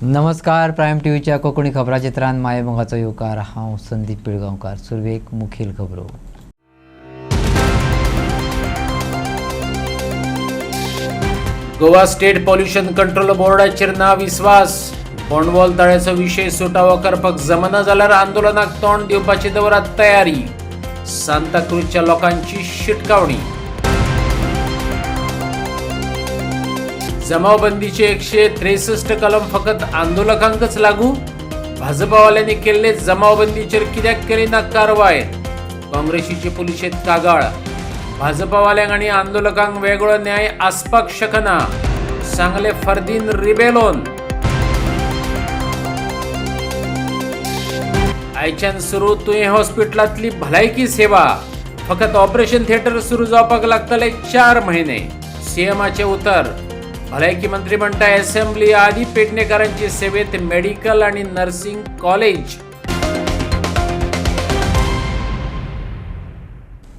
नमस्कार. प्रायम टीव्हीच्या कोकणी खबराचित्रांत मायेमोगाचो येवकार. हांव संदीप पिळगांवकार. सुरवेक मुखेल खबरो. गोवा स्टेट पॉल्युशन कंट्रोल बोर्डाचेर ना विस्वास. बोंडवल तळ्याचो विशय सुटावो करपाक जमना जाल्यार आंदोलनाक तोंड दिवपाची दवरात तयारी. सांताक्रूजच्या लोकांची शिटकावणी. जमावबंदीचे 163 कलम फकत आंदोलकांकच लागू. भाजपावाल्यांनी केल्ले जमावबंदीचेर कित्याक केली ना कारवाय. काँग्रेसीचे पुलिशेत कागाळ. भाजपावाल्यांक आणि आंदोलकांक वेगळो न्याय आसपाक शकना, सांगले फर्दीन रिबेलोन. आयच्यान सुरू तुये हॉस्पिटलांतली भलायकी सेवा. फकत ऑपरेशन थिएटर सुरू जावपाक लागतले 4 म्हयने. सीएमाचे उतर. भलायकी मंत्री म्हणटा असेंब्ली आदी पेडणेकारांची सेवेत मेडिकल आणि नर्सिंग कॉलेज.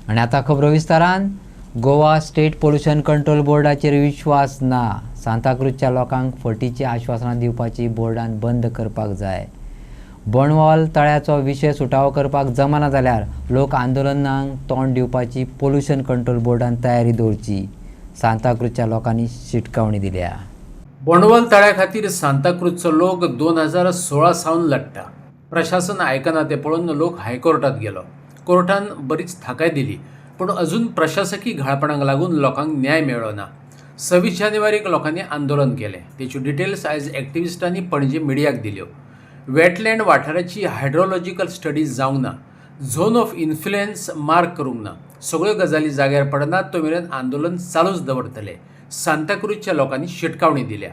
आणि आता खबरो विस्तारान. गोवा स्टेट पॉल्युशन कंट्रोल बोर्डाचेर विश्वास ना. सांताक्रूजच्या लोकांक फटीची आश्वासनां दिवपाची बोर्डान बंद करपाक जाय. बोंडवल तळ्याचो विशय सुटावो करपाक जमना जाल्यार लोक आंदोलनांक तोंड दिवपाची पॉल्युशन कंट्रोल बोर्डान तयारी दवरची, सांताक्रूजच्या लोकांनी शिटकावणी दिल्या. बोंडवल तळ्या खातीर सांताक्रूजचो लोक 2016 सावन लढटा. प्रशासन आयकना ते पळोवन लोक हायकोर्टात गेलो. कोर्टान बरीच थाकाय दिली, पूण अजून प्रशासकी घाळपणाक लागून लोकांक न्याय मेळ्ळो ना. 26 जानेवारीक लोकांनी आंदोलन केलें. तेच्यो डिटेल्स आयज एक्टिविस्टांनी पणजे मिडियाक दिल्यो. वेटलँड वाठाराची हायड्रोलॉजिकल स्टडीज जावंक ना. झोन ऑफ इन्फ्लुएन्स मार्क करूंक ना. सगळ्यो गजाली जाग्यार पडनात तो मेरेन आंदोलन चालूच दवरतले. सांताक्रूजच्या लोकांनी शिटकावणी दिल्या.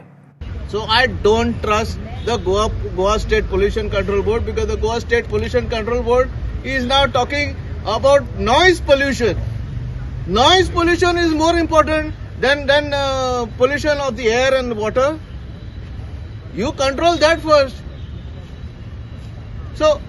So I don't trust the Goa State Pollution Control Board, because the Goa State Pollution Control Board is now talking about noise pollution. Noise pollution is more important than pollution of the air and water. You control that first. So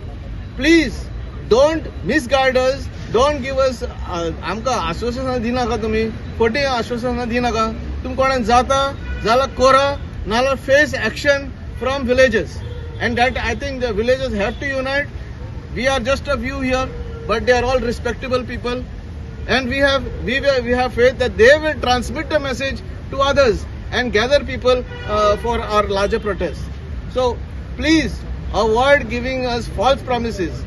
please don't misguide us. Don't give us आमकां आश्वासनां दिनाका. तुमी खोटी आश्वासनां दिनाका. तुम कोणाक जाता जाल्यार करा, नाल्यार face action from villages, and that I think the villages have to unite. We are just a few here, but they are all respectable people, and we have faith that they will transmit the message to others and gather people for our larger protest. So please avoid giving us false promises.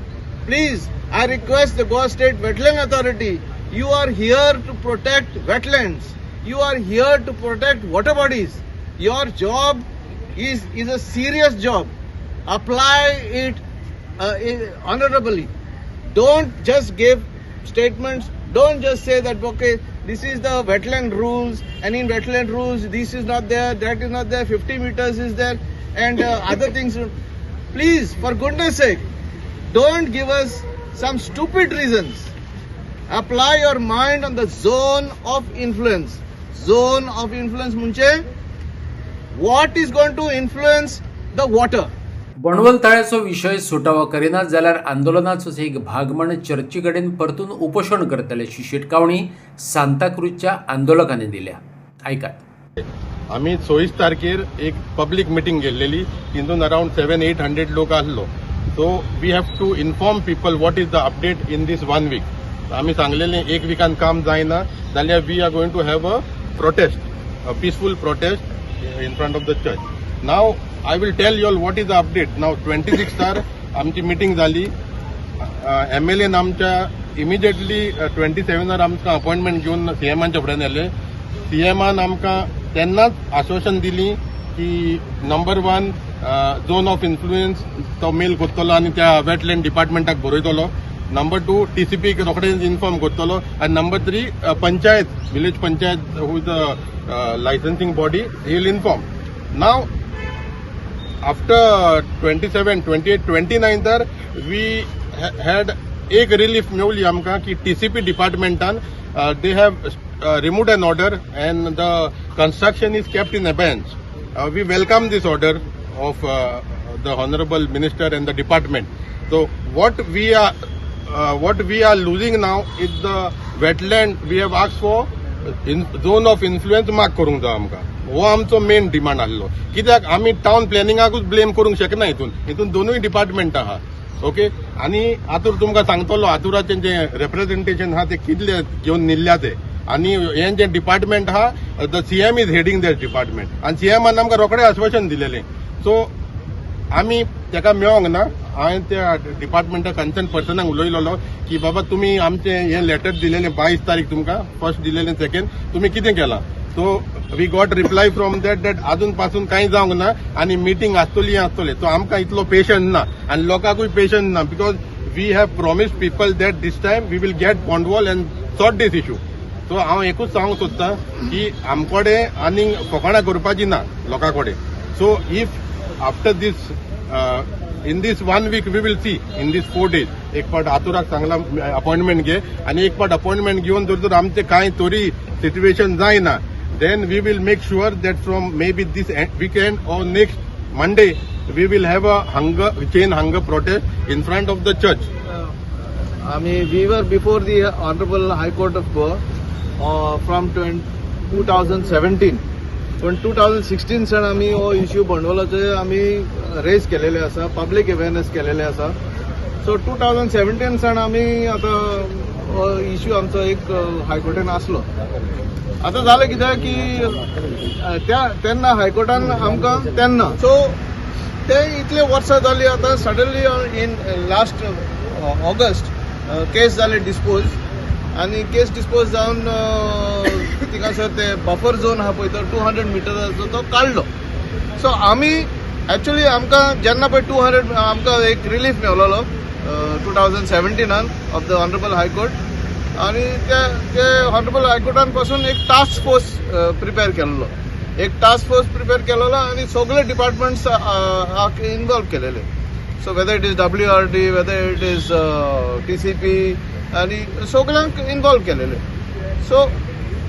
Please, I request the Goa State Wetland Authority, you are here to protect wetlands. You are here to protect water bodies. Your job is a serious job. Apply it honorably. Don't just give statements. Don't just say that, okay, this is the wetland rules, and in wetland rules this is not there, that is not there, 50 meters is there, and other things. Please, for goodness sake, don't give us some stupid reasons. Apply your mind on the zone of influence. Zone of influence म्हणजे what is going to influence the water. बोंडवल तळ्याचो विशय सुटावो करिनात जाल्यार आंदोलनाचोच एक भाग म्हण चर्ची कडेन परतून उपोशण करतल्याची शिटकावणी सांताक्रूजच्या आंदोलकांनी दिल्या. ऐकात. आम्ही 24 तारखेर एक पब्लिक मिटींग गेल्लेली. तितून अराउंड 700-800 लोक आसलो. So we have to inform people what is the update in these 1 week. आम्ही सांगलेले 1 विकान काम जायना जाल्यार we are going to have a protest, a peaceful protest in front of the church. Now I will tell you all what is the update. Now 26 आमची meeting जाली. MLA आमच्या immediately 27 आमकां अपॉइंटमेंट घेवन सीएमाच्या फुड्यान येले. सीएमान आमकां तेन्नाच आश्वासन दिली की नंबर 1 झोन ऑफ इन्फ्लुएन्स तो मेल करतलो आनी त्या वेटलँड डिपार्टमेंटाक बरयतलो. नंबर 2 TCP रोखडेच इन्फॉर्म करतलो. आनी number 3 panchayat, village panchayat who is the licensing body, he will inform. Now after 27, 28, 29 we had एक रिलीफ मेवली आमकां की TCP डिपार्टमेंटान they have removed an order and the construction is kept in abeyance. We welcome this order of the Honorable Minister and the department. So what we are losing now is the wetland. We have asked for zone of influence mark करूंक जाय आमकां. हो आमचो main demand आसलो. कित्याक आमी town प्लॅनिंगाकूच blame करूंक शकना हितून दोनूय डिपार्टमेंट आहा. ओके. आनी हातूर तुमकां सांगतलो हातुराचें जें रिप्रेझेंटेशन आहा ते कितले घेवन निल्ल्या ते. आनी हें जें डिपार्टमेंट आहा the CM is heading that department आनी सीएमान आमकां रोखडें आश्वासन दिलेलें. सो आमी तेका मेळोंक ना. हांवें त्या डिपार्टमेंटा कन्सर्न पर्सनाक उलयलोलो की बाबा तुमी आमचें हें लेटर दिलेलें 22 तारीख तुमकां फर्स्ट दिलेलें सेकंड तुमी कितें केलां. So we got reply from that अजून पासून कांय जावंक ना आनी मिटींग आसतलें. सो आमकां इतलो पेशन्स ना आनी लोकांकूय पेशन्स ना because we have promised people that these time we will get bund wall and sort these issue. So हांव एकूच सांगूंक सोदतां की आमकोडे आनीक फकाणां करपाची ना लोकां कडेन. So if after this in this 1 week we will see in these 4 days एक पाट आतुराक सांगला अपॉइंटमेंट घे आणि एक पाट अपॉइंटमेंट घेऊन जर आमचे कांय तरी सिच्युएशन जायना then we will make sure that from maybe this weekend or next Monday we will have a chain hunger protest in front of the church. we were before the Honorable High Court of Goa from 2017. पण 2016 San आमी हो issue बंडवलाचे आमी raise केलेले आसा, public awareness केलेले आसा. So 2017 San आमी आतां हो इश्यू आमचो एक हायकोर्टान आसलो. आतां जालें कितें की तेन्ना हायकोर्टान आमकां तेन्ना सो ते इतले वर्सां जालीं आतां सडनली इन लास्ट ऑगस्ट केस जाले डिस्पोज आनी केस डिस्पोज जावन थिंगासर ते बफर झोन आहा पळय तो 200 मिटराचो तो काडलो. सो आमी एक्चुअली आमकां जेन्ना पळय 200 आमकां एक रिलीफ मेळलोलो 2017 ऑफ द ऑनरेबल हायकोर्ट आनी ते ऑनरेबल हायकोर्टान पासून एक टास्क फोर्स प्रिपेर केल्लो. एक टास्क फोर्स प्रिपेर केलेलो आनी सगळे डिपार्टमेंट्स इन्वॉल्व केलेले. So whether it is WRD, whether it is TCP आनी सगळ्यांक इन्वॉल्व केलेले. So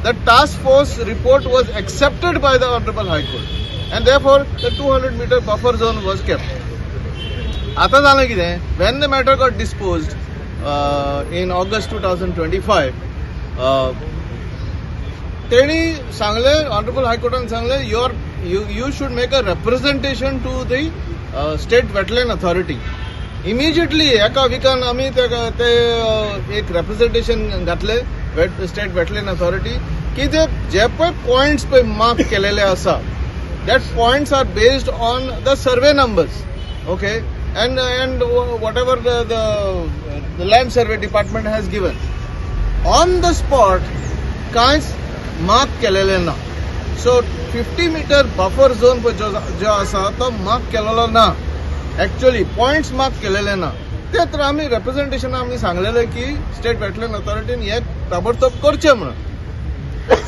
the task force report was accepted by the honourable high court and therefore the 200 metre buffer zone was kept. आतां जालें कितें when the matter got disposed in August 2025 तेणी सांगलें honourable हायकोर्टान सांगलें you should make a representation to the state wetland authority. Immediately एका विकान आमी ते एक रिप्रेझेंटेशन घातले स्टेट वेटलँड अथॉरिटी की जे पळय पॉयंट्स पळय मार्क केलेले आसा that points are based on the survey numbers. Okay. and whatever the land survey department has given on the spot कांयच मार्क केलेले ना. सो 50 मीटर बफर झोन जो आसा तो मार्क केलेलो ना. एक्चुअली पॉयंट्स मार्क केलेले ना. ते तर आमी रिप्रेझेंटेशन आमी सांगलेले की स्टेट वेटलँड अथॉरिटीन हे ताबडतोब करचे म्हणून.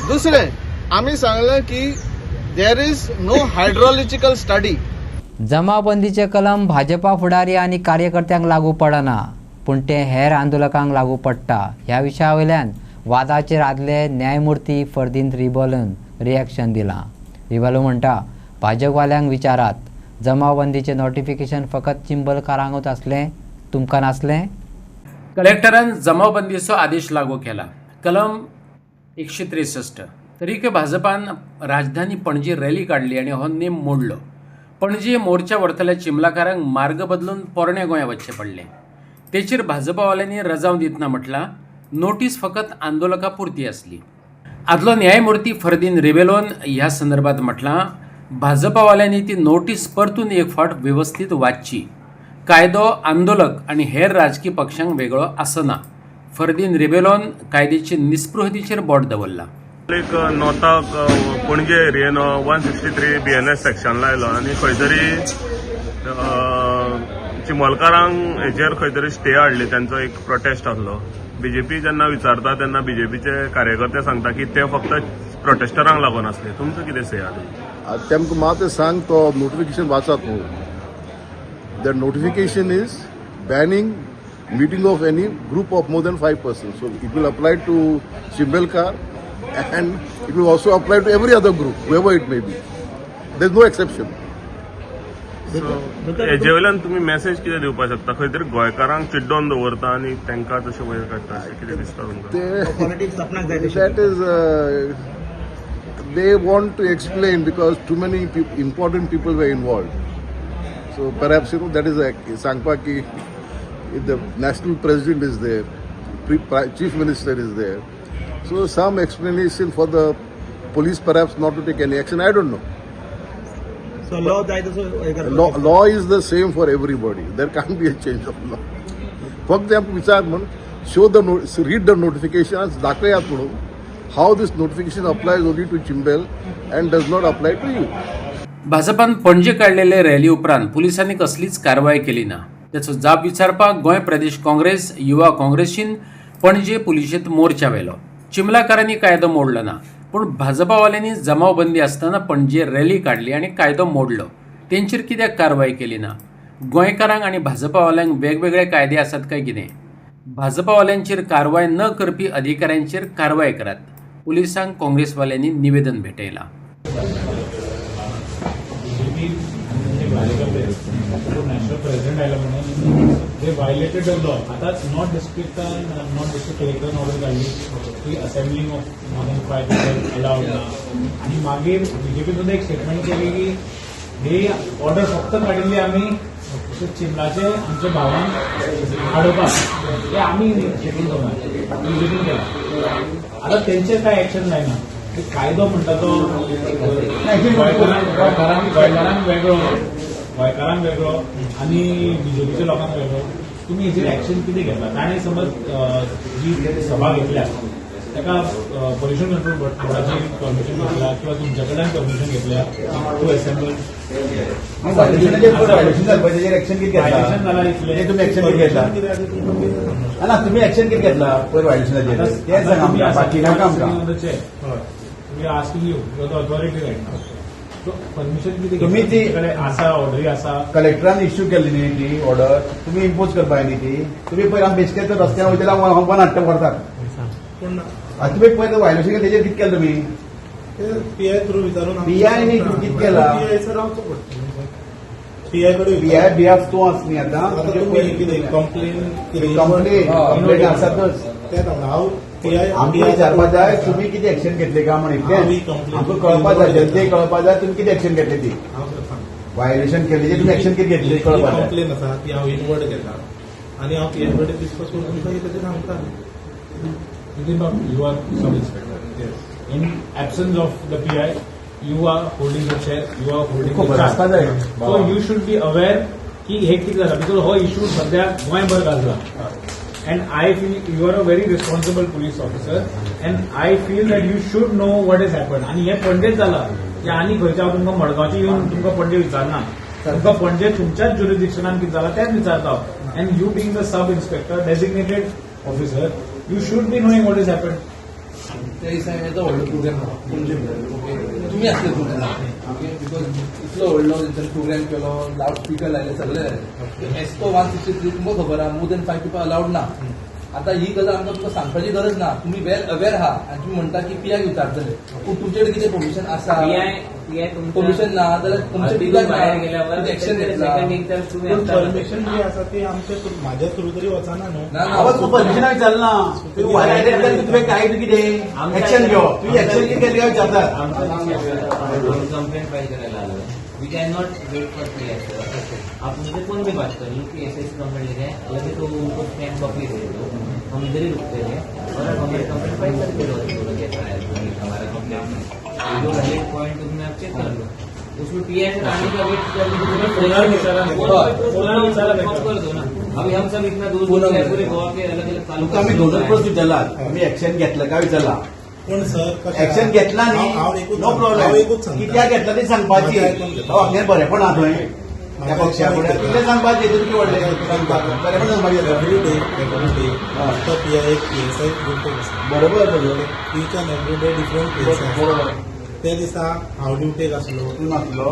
दुसरें आमी सांगलें की there is no hydrological study. जमावबंदीचे कलम भाजपा फुडारी आनी कार्यकर्त्यांक लागू पडना पूण ते हेर आंदोलकांक लागू पडटा. ह्या विशया वयल्यान वादाचेर आदले न्यायमूर्ती फर्दीन रिबोलन रिएक्शन दिलां. रिबोलो म्हणटा भाजपवाल्यांक विचारात जमावबंदीचे नोटिफिकेशन फकत चिंबलकारांकूच आसलें, तुमकां नासलें. कलेक्टरान जमावबंदीचो आदेश लागू केला. कलम 163. तरीके भाजपान राजधानी पणजी रॅली काढली आणि हो नेम मोडलो. पणजी मोर्चा व्हरतल्या चिंबलकारांक मार्ग बदलून पोरण्या गोंया वचचें पडलें. तेचेर भाजपावाल्यांनी रजाव दितना म्हटलां नोटीस फकत आंदोलकां पुरती आसली. आदलो न्यायमूर्ती फर्दीन रिबेलोन ह्या संदर्भात म्हटलां भाजपावाल्यांनी ती नोटीस परतून एक फावट व्यवस्थीत वाचची. कायदो आंदोलक आणि हेर राजकीय पक्षांक वेगळो आसना. फर्दीन रिबेलोन कायद्याची निस्पृहतेचेर बोट दवरला. एक नॉर्थाक पणजे एरियेन 163 BNS सेक्शन लायलो आनी खंय तरी चिंबलकारांक हेचेर खंय तरी स्टे हाडली. तांचो एक प्रोटेस्ट आसलो. BJP जेन्ना विचारता तेन्ना BJPचे कार्यकर्ते सांगता की ते फक्त प्रोटेस्टरांक लागून आसले. तुमचो कितें से आहा? तेमकां मात सांग तो नोटिफिकेशन वाचत न्हू. That notification is banning meeting of any group of more than 5 persons. So it will apply to Chimbelkar and it will also apply to every other group, whoever it may be. There is no exception. हेजे वयल्यान तुमी message कितें दिवपाक शकता? खंय तरी गोंयकारांक चिड्डोन दवरता आनी तांकां तशें वयर काडटा अशें कितें दिसता तुमकां? That is, they want to explain because too many important people were involved. So perhaps, that is Sangpa ki if the national president is there, chief minister is there. So some explanation for the police perhaps not to take any action, I don't know. So Law is the same for everybody. There can't be a change of law. फक्त आपण विचार म्हणून read the notifications, दाखवूयात म्हणून how this notification applies only to Chimbel and does not apply to you. भाजपान पणजे काढलेले rally उपरांत पुलिसांनी कसलीच कारवाय केली ना. त्याचो जाप विचारपाक गोंय प्रदेश काँग्रेस, युवा काँग्रेसीन पणजे पुलिशेंत मोर्चा व्हेलो. चिंबलाकारांनी कायदो मोडलो ना, पूण भाजपावाल्यांनी जमावबंदी आसतना पणजे रॅली काढली आणि कायदो मोडलो. तेंचेर कित्याक कारवाय केली ना? गोंयकारांक आणि भाजपावाल्यांक वेगवेगळे कायदे आसात काय कितें? भाजपावाल्यांचेर कारवाय न करपी अधिकाऱ्यांचेर कारवाय करात. पुलिसांक काँग्रेसवाल्यांनी निवेदन भेटयलां. नॅशनल प्रेसिडेंट आयला म्हणून दे वायलेटेड द लॉ. आता नॉट डिस्ट्रिक्ट कलेक्टरान ऑर्डर काढली की assembling of more than 5 people allowed ना. आणि मागीर बीजेपी सुद्धा एक स्टेटमेंट केली की ही ऑर्डर फक्त काडिल्ली आमी चिंबलाचे आमच्या भावांक अडोवपाक, हे आमी शेड्यूल करना, बीजेपीन केला. आता तेंचेर काय एक्शन जायना. कायदो म्हणटा तो गोंयकारांक वेगळो आणि बीजेपीच्या लोकांक वेगळो. तुम्ही हेचेर एक्शन कितें घेतला? ताणें समज जी सभा घेतल्या ताका पोल्युशन कंट्रोल बोर्डाची परमिशन घेतल्या किंवा तुमच्या कडल्यान परमिशन घेतल्या टू असेंबल एक्शन किती झाला इतले तुम्ही एक्शन किती घेतला ना? तुम्ही एक्शन किती घेतला पयर वायलेशनाचेर तेच सांगा आमकां, बाकी नाका आमकां. We asking you your the authority right now. So permission किती तुम्ही ती आसा, ऑर्डरी आसा, कलेक्टरान इश्यू केल्ली न्ही ती ऑर्डर, तुम्ही इम्पोज करपाक न्ही ती. तुम्ही पयर आमी बेश्टेच रस्त्यार वयतले हांव नाट्य करतात. आतां तुमी पयर वायलेशन केलें तेजेर कितें केलें तुमी? पीआय थ्रू विचारून पीआय न्ही कितें केला? पीआय बिहाफ तूं आस न्ही आतां कंप्लेन आसातच. हांव पीआय आमकां विचारपाक जाय तुमी कितें एक्शन घेतली काय म्हणून. आमकां कळपाक जाय, जनतेक कळपाक जाय तुमी कितें एक्शन घेतली ती. वायलेशन केल्ली तुमी एक्शन कितें घेतली कळपाक जाय. कंप्लेन आसा ती हांव इनवर्ड घेता आनी हांव पीआय कडेन डिस्कस करून तुमकां कितें सांगता. You are sub-inspector. Yes. In absence of the PI, you are holding the chair, you are holding the charge. So you should be aware की हे किती झालं, because हो इश्यू सध्या गोंयभर गाजला. And I feel you are a very responsible police officer and I feel that you should know what has happened. आणि हे पणजेत झाला की आनी खंयच्या हांव तुमकां मडगांवचे येवन तुमकां पणजे विचारना. तुमकां पणजे तुमच्याच ज्युरिडिक्शनान कितें जालां तेंच विचारता. And you being the sub-inspector, designated officer, you should be knowing what has happened. त्या दिसांनी व्हडलो प्रोग्राम तुमी आसले प्रोग्राम बिकॉज इतलो व्हडलो प्रोग्राम केलो, लावड स्पिकर लायले, सगळे लायले. एस्को 163 तुमकां खबर आहा, मोर दॅन 5 पीपल अलाउड ना. आता ही गजाल आमकां तुमकां सांगपाची गरज ना. तुम्ही वेल अवेअर आहा आनी तुमी म्हणटा की पीआय विचारतले, पूण तुमचे कडेन कितें परमिशन आसा? परमिशन ना जाल्यार तुमचे एक्शन घेतला. परमिशन जी आसा ती आमच्या म्हाज्या थ्रू तरी वचना न्हू. परमिशन विचारलं ना. तुवें काय कितें एक्शन घेवप, तुवें एक्शन कितें केलें काय विचारतात. कंप्लेंट फाइल करायला आलो. We can not wait for PI sir. आप मुझे कौन भी बात करिए कि ऐसे कंप्लेंट लिखे हैं, अलग तो उनको स्कैन कॉपी दे दो, हम इधर ही रुकते हैं और हमारे कंप्लेंट फाइल करके हमारा कंप्लेंट जो वैलिड पॉइंट उसमें आप चेक कर लो. उसमें पीआई से आने का वेट कर दो ना. अभी हम सब इतना दूर पूरे गोवा के अलग अलग तालुका आम्ही दोनच प्रश्न विचारला. तुम्ही एक्शन घेतलं काय विचारला. पण सर एक्शन घेतला न्ही, नो प्रॉब्लेम. कित्याक घेतला ती सांगपाची. हांव बरेपण आहा थंय त्या पक्षा फुडें कितें सांगपाचें तुमी व्हडलें सांगपाक बरेपण सांगपाचें. पीआय एक पीएसआय बरोबर each end every day different बरोबर. त्या दिसा हांव ड्युटेक आसलो तूं नासलो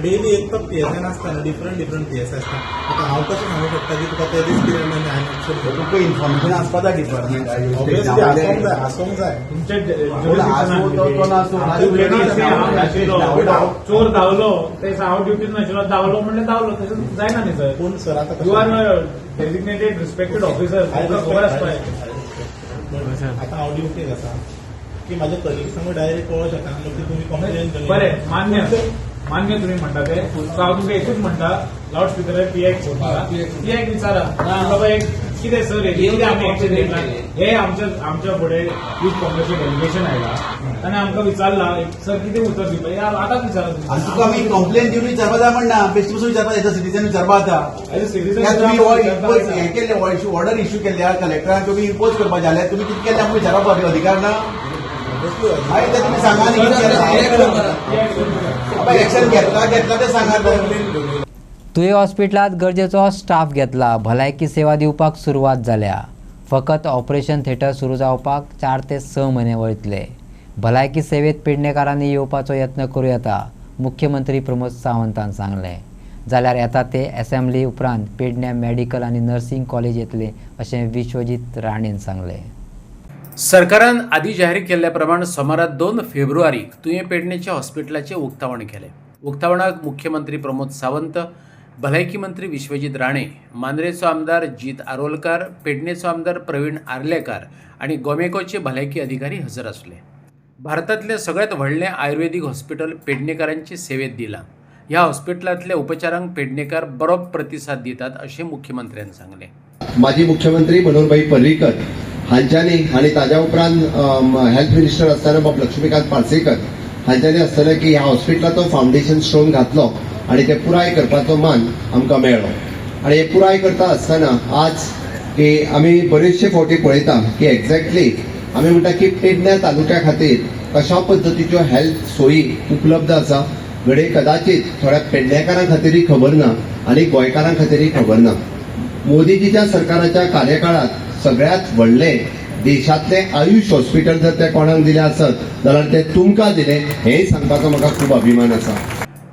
डेली एक तो PSI नासतना डिफरंट PSI आसता आतां हांव कशें सांगूं शकता की तुका त्या दीस कितें हांवें तुका इन्फॉर्मेशन आसपा जाय डिपार्टमेंट ऑब्वियसली आसूंक जाय तुमचे चोर धावलो ते हांव ड्युटीन नाशिल्लो धावलो म्हणजे धावलो तशें जायना न्ही सर पूण सर आतां you are designated respected officer तुमकां खबर आसपाक जाय. आतां हांव ड्युटेक आसा की म्हाज्या कलिग्स सांगून डायरेक्ट कळोवंक शकना की तुमी कंप्लेन केली बरें मान्य तुम्ही म्हणता ते सो हांव तुमकां एकूच म्हणटा लावड स्पिकर PI PI विचारा बाबा एक कितें सर कितें आमी एक्शन घेतला हे आमच्या फुडें यूथ काँग्रेसचें डेलिगेशन आयला आनी आमकां विचारला सर कितें उतर दिवपाक आतांच विचारा आनी तुका आमी कंप्लेन दिवन विचारपा जाय म्हणना बेश्टी पसून विचारपा एज अ सिटीजन विचारपा जाता एज अ सिटीजन तुमी हे केल्ले ऑर्डर इश्यू केल्या कलेक्टरान तुमी इम्पोज करपाक जाय जाल्यार तुमी कितें केलें आमकां विचारपाक अधिकार ना मागीर ते तुमी सांगा एक्शन घेतला ते सांगा. तुये हॉस्पिटलांत गरजेचो स्टाफ घेतला. भलायकी सेवा दिवपाक सुरवात जाल्या. फकत ऑपरेशन थिएटर सुरू जावपाक 4 ते 6 म्हयने वयतले. भलायकी सेवेत पेडणेकारांनी येवपाचो यत्न करूं येता, मुख्यमंत्री प्रमोद सावंतान सांगलें. जाल्यार येता ते असेंब्ली उपरांत पेडण्या मेडिकल आनी नर्सिंग कॉलेज येतले अशें विश्वजीत राणेन सांगलें. सरकारान आदी जाहीर केल्ल्या प्रमाण सोमारा 2 फेब्रुवारीक तुयें पेडणेच्या हॉस्पिटलाचें उक्तावण केलें. उक्तावणाक मुख्यमंत्री प्रमोद सावंत, भलायकी मंत्री विश्वजीत राणे, मांद्रेचो आमदार जीत आरोलकार, पेडणेचो आमदार प्रवीण आर्लेकार आनी गोमेकोचे भलायकी अधिकारी हजर आसले. भारतांतलें सगळ्यांत व्हडलें आयुर्वेदीक हॉस्पिटल पेडणेकारांचे सेवेत दिलां. ह्या हॉस्पिटलांतल्या उपचारांक पेडणेकार बरो प्रतिसाद दितात अशें मुख्यमंत्र्यांनी सांगलें. माजी मुख्यमंत्री मनोहरभाई पर्रीकर हांच्यांनी आनी ताज्या उपरांत हेल्थ मिनिस्टर आसतना बाब लक्ष्मीकांत पार्सेकर हांच्यांनी आसतना की ह्या हॉस्पिटलाचो फावंडेशन स्टोन घातलो आनी ते पुराय करपाचो मान आमकां मेळ्ळो. आनी हे पुराय करता आसतना आज की आमी बरेचशे फावटी पळयता की एक्झॅक्टली आमी म्हणटा की पेडण्या तालुक्या खातीर कशा पद्दतीच्यो हेल्थ सोयी उपलब्ध आसा घडये कदाचित थोड्या पेडणेकारां खातीरय खबर ना आनी गोंयकारां खातीरय खबर ना. मोदीजीच्या सरकाराच्या कार्यकाळात सगळ्यात व्हडले देशातले आयुष हॉस्पिटल जर ते कोणाक दिले आसत जाल्यार ते तुमकां दिले हेंय सांगपाचो म्हाका खूब अभिमान आसा.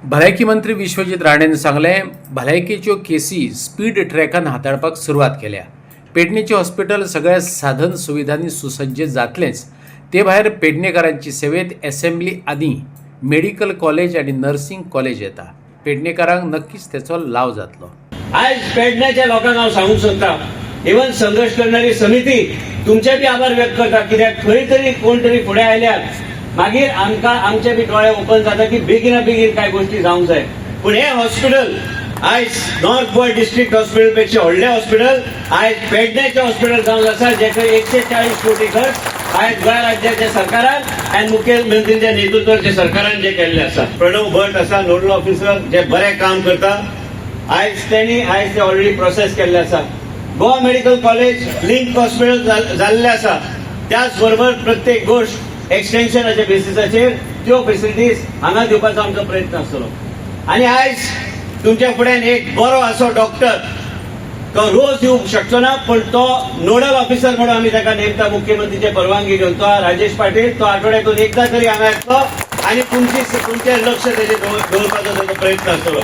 भलायकी मंत्री विश्वजीत राणेन सांगलें, भलायकेच्यो केसी स्पीड ट्रॅकान हाताळपाक सुरवात केल्या. पेडणेचें हॉस्पिटल सगळ्या साधन सुविधांनी सुसज्ज जातलेंच. ते भायर पेडणेकारांची सेवेत असेंब्ली आनी मेडिकल कॉलेज आनी नर्सिंग कॉलेज येता. पेडणेकारांक नक्कीच तेचो लाव जातलो. आज पेडण्याच्या लोकांक हांव सांगूंक सोदतां, इवन संघर्ष करणारी समिती तुमचे बी आभार व्यक्त करता, कित्याक खंय तरी कोण तरी फुडें आयल्यात मागीर आमकां आमचे बी दोळे ओपन जाता की बेगिना बेगीन कांय गोश्टी जावंक जाय. पूण हे हॉस्पिटल आयज नॉर्थ गोवा डिस्ट्रिक्ट हॉस्पिटल पेक्षा व्हडलें हॉस्पिटल आयज पेडण्याचें हॉस्पिटल जावन आसा, जेका 140 कोटी खर्च आयज गोंय राज्याच्या सरकारान आनी मुख्यमंत्रीच्या नेतृत्वाच्या सरकारान जे केल्ले आसा. प्रणव भट आसा नोडल ऑफिसर जे बरें काम करता, आयज ते ऑलरेडी प्रोसेस केल्ले आसा. Goa medical college link hospital जाल्ले आसा. त्याच बरोबर प्रत्येक गोष्ट एक्सटेन्शनाच्या बेसिसाचेर त्यो फेसिलिटीज हांगा दिवपाचो आमचो प्रयत्न आसतलो. आनी आयज तुमच्या फुड्यान एक बरो असो डॉक्टर तो रोज येवंक शकचो ना, पण तो नोडल ऑफिसर म्हणून आमी ताका नेमता मुख्यमंत्रीचे परवानगी घेवन. तो राजेश पाटील तो आठवड्यातून एकदा तरी हांगा येतलो आनी तुमचें लक्ष तेजेर दवरपाचो ताचो प्रयत्न आसतलो.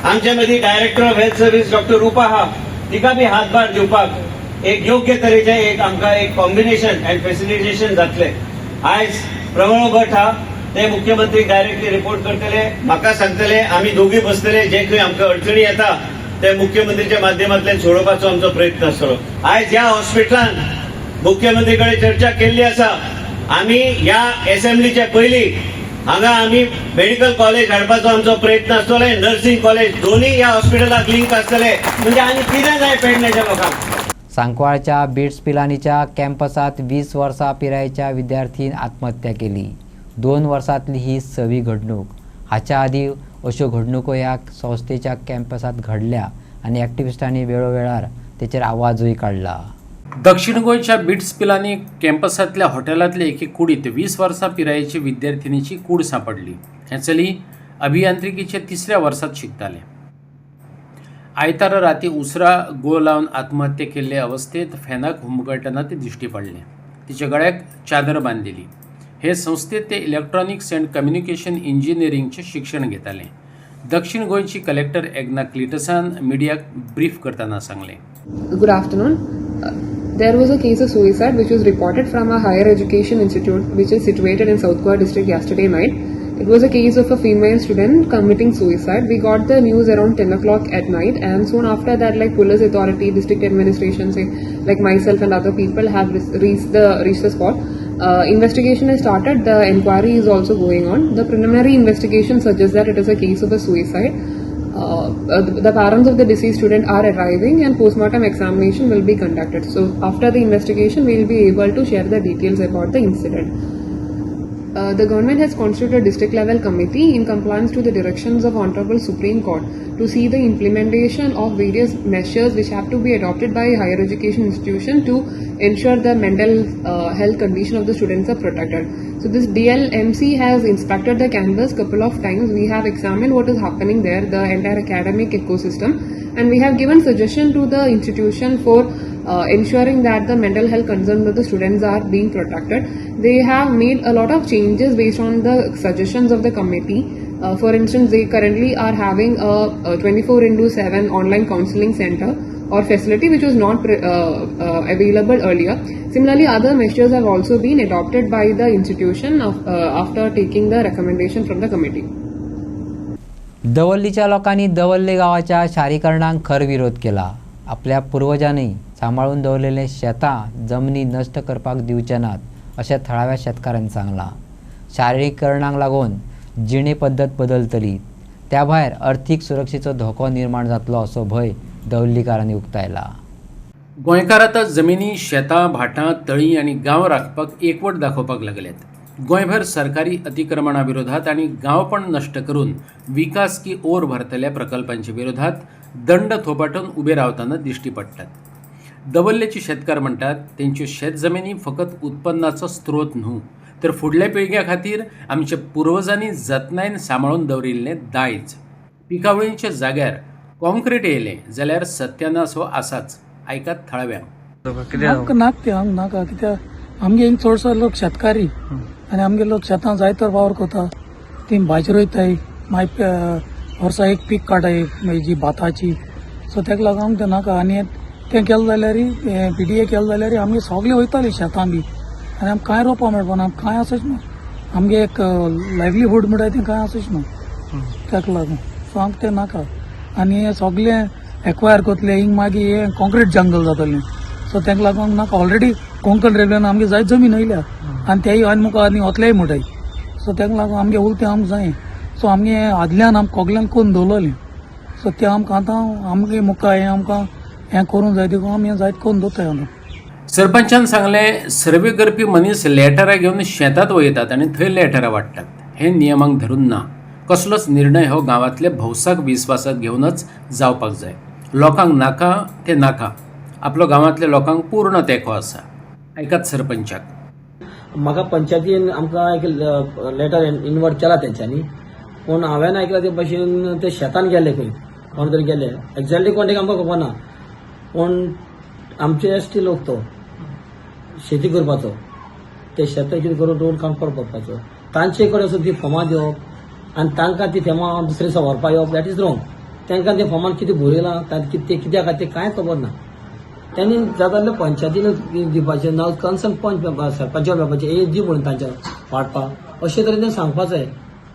आमच्या मदीं director of health service doctor Rupa आहा, तिका बी हातभार दिवपाक एक योग्य तरेचें एक आमकां एक कॉम्बिनेशन एंड फेसिलिटेशन जातलें. आयज प्रमोद भट हा ते मुख्यमंत्री डायरेक्टली रिपोर्ट करतले, म्हाका सांगतले, आमी दोघी बसतले, जे खंय आमकां अडचणी येता ते मुख्यमंत्रीच्या माध्यमांतल्यान सोडोवपाचो आमचो प्रयत्न आसतलो. आयज ह्या हॉस्पिटलान मुख्यमंत्री कडेन चर्चा केल्ली आसा. आमी ह्या असेंब्लीच्या पयलीं हांगा आमी मेडिकल कॉलेज हाडपाचो आमचो प्रयत्न आसतलो, नर्सिंग कॉलेज दोनूय ह्या हॉस्पिटलाक लिंक आसतले. म्हणजे आनी कितें जाय पेडण्याच्या लोकांक. सांकवाळच्या बिट्स पिलानीच्या कॅम्पसात 20 वर्सां पिरायेच्या विद्यार्थीन आत्महत्या केली. 2 वर्सांतली ही 6वी घडणूक. हाच्या आदी अश्यो घडणुको ह्या संस्थेच्या कॅम्पसात घडल्या आनी एक्टिविस्टांनी वेळोवेळार तेचेर आवाजूय काडला. दक्षिण गोंयच्या बिट्स पिलांनी कॅम्पसांतल्या हॉटेलांतल्या एके कुडीत 20 वर्सां पिरायेची विद्यार्थिनीची कूड सांपडली. हे चली अभियांत्रिकीच्या 3ऱ्या वर्सात शिकताले. आयतार राती उसरा गुळ लावन आत्महत्या केल्ले अवस्थेत फॅनाक हुमकळटना ते दिश्टी पडले. तिच्या गळ्याक चादर बांदिली. हे संस्थेत ते इलेक्ट्रॉनिक्स अँड कम्युनिकेशन इंजिनियरिंगचे शिक्षण घेताले. दक्षिण गोंयची कलेक्टर एग्ना क्लिटसान मिडियाक ब्रीफ करताना सांगले. Good afternoon. There was a case of suicide which was reported from a higher education institute which is situated in South Goa district yesterday night. It was a case of a female student committing suicide. We got the news around 10 o'clock at night, and soon after that, like police authority, district administration, like myself and other people have reached the spot. Investigation has started. The inquiry is also going on. The preliminary investigation suggests that it is a case of a suicide. The parents of the deceased student are arriving and postmortem examination will be conducted. So after the investigation, we will be able to share the details about the incident. The government has constituted a district level committee in compliance to the directions of Honorable Supreme Court to see the implementation of various measures which have to be adopted by higher education institution to ensure the mental health condition of the students are protected. So this DLMC has inspected the campus couple of times. We have examined what is happening there, the entire academic ecosystem, and we have given suggestion to the institution for ensuring that the mental health concerns of the students are being protected. They have made a lot of changes based on the suggestions of the committee. For instance, they currently are having a 24/7 online counseling center or facility which was not available earlier. Similarly, other measures have also been adopted by the institution after taking the recommendation from the committee. दवल्लीच्या लोकांनी दवल्ले गावाच्या शारीकरणाक खर विरोध केला. आपल्या पूर्वजांनी सांभाळून दवरलेले शेतां जमनी नष्ट करपाक दिवचे नात अशें थळाव्या शेतकाऱ्यांनी सांगलां. शारीकरणाक लागून जिणे पद्दत बदलतली, त्या भायर अर्थीक सुरक्षेचो धोको निर्माण जातलो असो भंय दवल्लीकारांनी उक्तायला. गोंयकार आतां जमिनी, शेतां, भाटां, तळी आनी गांव राखपाक एकवट दाखोवपाक लागल्यात. गोंयभर सरकारी अतिक्रमणा विरोधात आणि गांवपण नष्ट करून विकास की ओर भरतल्या प्रकल्पांच्या विरोधात दंड थोपाटून उबे रावताना दिश्टी पडटात. दवल्लेचे शेतकार म्हणटात तेंच्यो शेतजमिनी फकत उत्पन्नाचो स्त्रोत न्हू, तर फुडल्या पिळग्या खातीर आमच्या पुर्वजांनी जतनायेन सांबाळून दवरिल्लें दायज. पिकावळींच्या जाग्यार कॉन्क्रीट येयलें जाल्यार सत्यानाश हो आसाच. आयकात थळाव्यांक. नाका कित्याक आमगे चडसो लोक शेतकारी आनी आमगे लोक शेतां जायतर वावर करता. ती भाजी रोयताय, मागीर वर्सा एक पीक काडटाय जी भाताची. सो तेका लागून आमकां तें नाका. आनी तें केलें जाल्यार PDA केलें जाल्यार आमगे सगळें वयतालीं शेतां बी, आनी आमकां कांय रोवपा मेळपाना, आमकां कांय आसच ना. आमगे एक लायव्हलीहूड म्हणटा तें कांय आसच ना. तेका लागून सो आमकां तें नाका. आनी हें सगळें एक्वायर करतलें, हिंग मागीर हें कॉन्क्रीट जंगल जातलें. सो तेका लागून नाका. ऑलरेडी कोंकण रेल्वेन आमगे जायत जमीन वयल्या आनी तेय आनी मुखार आनी वतलेय म्हणटाय. सो तेका लागून आमगे उलतें आमकां जाय. सो आमगे आदल्यान आमकां कोगल्यान करून दवरलें. सो तें आमकां आतां आमगे मुखार हें आमकां हें करूंक जाय, देखून आमी हें जायत करून दवरताय. सरपंचान सांगलें सर्वे करपी मनीस लेटरां घेवन शेतांत वयतात आनी थंय लेटरां वाडटात. हें नियमांक धरून ना. कसलोच निर्णय हो गांवांतले भौसाक विस्वासात घेवनच जावपाक जाय. लोकांक नाका तें नाका. आपलो गांवांतल्या लोकांक पूर्ण तेंको आसा. आयकात सरपंचाक. म्हाका पंचायतीन आमकां एक लेटर इनवर्ट केला तेंच्यांनी, पूण हांवें आयकलां ते भाशेन ते शेतान गेले खंय कोण तरी गेले. एक्झॅक्टली कोण आमकां खबर ना, पूण आमचे ST लोक तो शेती करपाचो, ते शेतां कितें करून रोड काम करपाचो, तांचे कडेन वचून ती फॉर्मां दिवप आनी तांकां ती फॉर्मां दुसरे दिसा व्हरपा येवप, दॅट इज रॉंग. तांकां ते फॉर्मान कितें बरयलां, ते कित्याक खातीर तें कांय खबर ना. त्यांनी जाताले पंचायतीन दिवपाचें ना, कन्सर्न पंच सरपंचा मेळपाचें दी म्हणून तांच्या वाटपाक अशे तरेन तें सांगपाक जाय.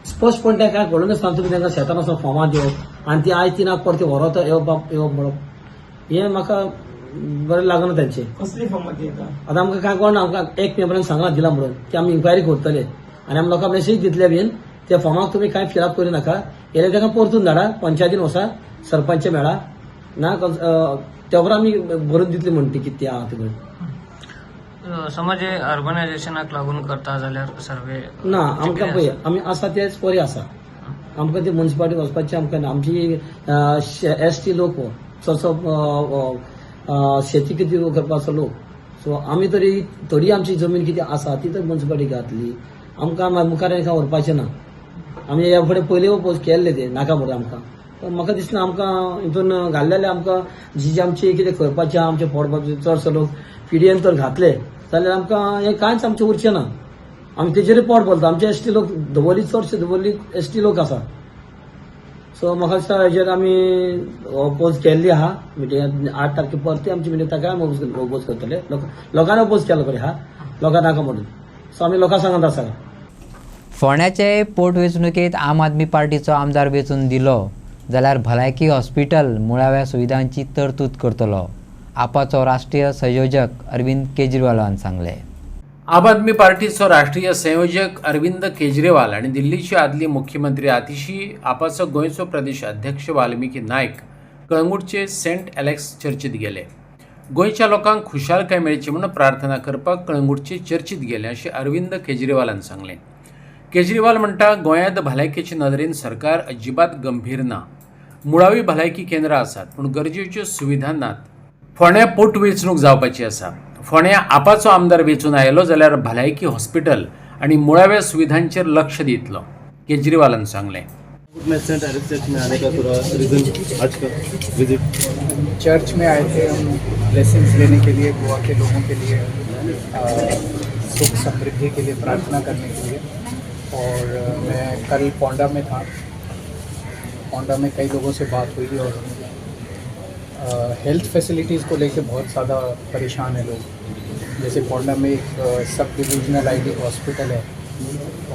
स्पश्टपण तें कांय कळून नासतना तुमी तांकां शेतान वचून फॉर्मां दिवप आनी ती आयज ती नाक परती व्हरत येवप म्हणप, हें म्हाका बरें लागना तेंचें. कसली फॉर्मां ती आतां आमकां कांय कळना. आमकां एक मेंबरान सांगलां दिला म्हणून की आमी इन्क्वायरी करतले आनी आमी लोकांक मेसेज दितले बीन त्या फॉर्माक तुमी कांय फिलअप करूं नाका, येयले ताका परतून धाडा, पंचायतीन वचा, सरपंच मेळा ना त्या उपरांत आमी बरोवन दितली म्हणटी कितें आहा ते. समज हे अर्बनायझेशनाक लागून करता जाल्यार सर्वे ना आमकां पळय आमी आसा तेच बरें आसा. आमकां ती म्युनिसिपालिटी वचपाची आमकां ना. आमची ST लोक चडसो शेती कितें करपाचो लोक. सो आमी तरी थोडी आमची जमीन कितें आसा ती तर म्युनिसिपालिटी घातली. आमकां मुखार कांय व्हरपाचें ना. आमी ह्या फुडें पयलीं केल्ले ते नाका म्हणून आमकां. म्हाका दिसना आमकां हितून घाल्लेले आमकां जी आमची कितें करपाचें आमचें फोडपाचें चडसो लोक PDAन तर घातले जाल्यार आमकां हें कांयच आमचें उरचें ना. आमी तेजे रिपोर्ट बोलता. आमचे एसटी लोक दवर्ली चडशे दवर्ली एसटी लोक आसा. सो म्हाका दिसता हेजेर आमी ओपोज केल्ली आहा. मिटिंगात 8 तारखे परती आमची मिटींग ताका आमी ओपोज करतले. लोकांनी ओपोज केलो बरें हा, लोकां नाका म्हणून. सो आमी लोकां सांगत आसा. फोंड्याचे पोटवेंचणुकेत आम आदमी पार्टीचो आमदार वेंचून दिलो जाल्यार भलायकी हॉस्पिटल मुळाव्या सुविधांची तरतूद करतलो, आपाचो राष्ट्रीय संयोजक अरविंद केजरीवालान सांगले. आम आदमी पार्टीचो राष्ट्रीय संयोजक अरविंद केजरीवाल आणि दिल्लीचे आदली मुख्यमंत्री आतिशी आपाचो गोंयचो प्रदेश अध्यक्ष वाल्मिकी नायक कळंगूटचे सेंट एलेक्स चर्चीत गेले. गोंयच्या लोकांक खुशालकाय मेळची म्हणून प्रार्थना करपाक कळंगूटचे चर्चीत गेले अशें अरविंद केजरीवालान सांगलें. केजरीवाल म्हणटा गोंयांत भलायकेचे नदरेन सरकार अजिबात गंभीर ना. मुळावी भलायकी केंद्रां आसात पूण गरजेच्यो सुविधा नात. फोंड्या पोटवेंचणूक जावपाची आसा. फोंड्या आपाचो आमदार वेंचून आयलो जाल्यार भलायकी हॉस्पिटल आनी मुळाव्या सुविधांचेर लक्ष दितलो, केजरीवालान सांगलें. चर्च में आए थे हम ब्लेसिंग्स लेने के लिए, गोवा के लोगों के लिए सुख समृद्धि के लिए प्रार्थना करने के लिए. और मैं कल पोंडा में था. पोंडा में कई लोगों से बात हुई और हेल्थ फैसिलिटीज़ को लेके बहुत ज़्यादा परेशान है लोग. जैसे पोंडा में एक सब डिविजनल आईडी हॉस्पिटल है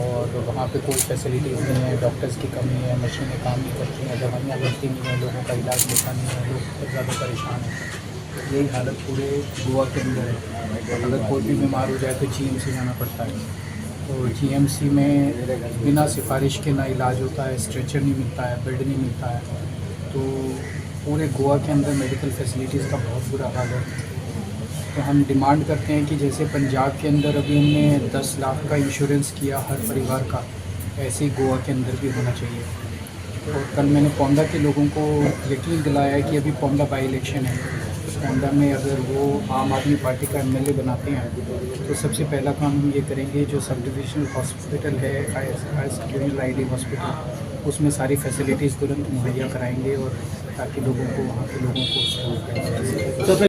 और वहाँ पे कोई फैसिलिटीज़ नहीं है, डॉक्टर्स की कमी है, मशीनें काम नहीं करती हैं, दवाइयाँ मिलती नहीं हैं, लोगों का इलाज मिलता नहीं है, लोग बहुत ज़्यादा परेशान हैं. यही हालत पूरे गोवा के अंदर है. अगर कोई भी बीमार हो जाए तो GMC जाना पड़ता है. तो GMC में बिना सिफारिश के ना इलाज होता है, स्ट्रेचर नहीं मिलता है, बेड नहीं मिलता है. तो पूरे गोवा के अंदर मेडिकल फैसिलिटीज़ का बहुत बुरा हाल है. तो हम डिमांड करते हैं कि जैसे पंजाब के अंदर अभी हमने 10 लाख का इंश्योरेंस किया हर परिवार का, ऐसे ही गोवा के अंदर भी होना चाहिए. और कल मैंने पोंडा के लोगों को यकीन दिलाया है कि अभी पोंडा बाई इलेक्शन है. पोंडा में अगर वो आम आदमी पार्टी का MLA बनाते हैं तो सबसे पहला काम हम ये करेंगे, जो सब डिविजनल हॉस्पिटल है ID हॉस्पिटल, उसमें सारी फैसिलिटीज़ तुरंत मुहैया कराएंगे और ताकि लोगों को वहाँ के लोगों को सहूलियत.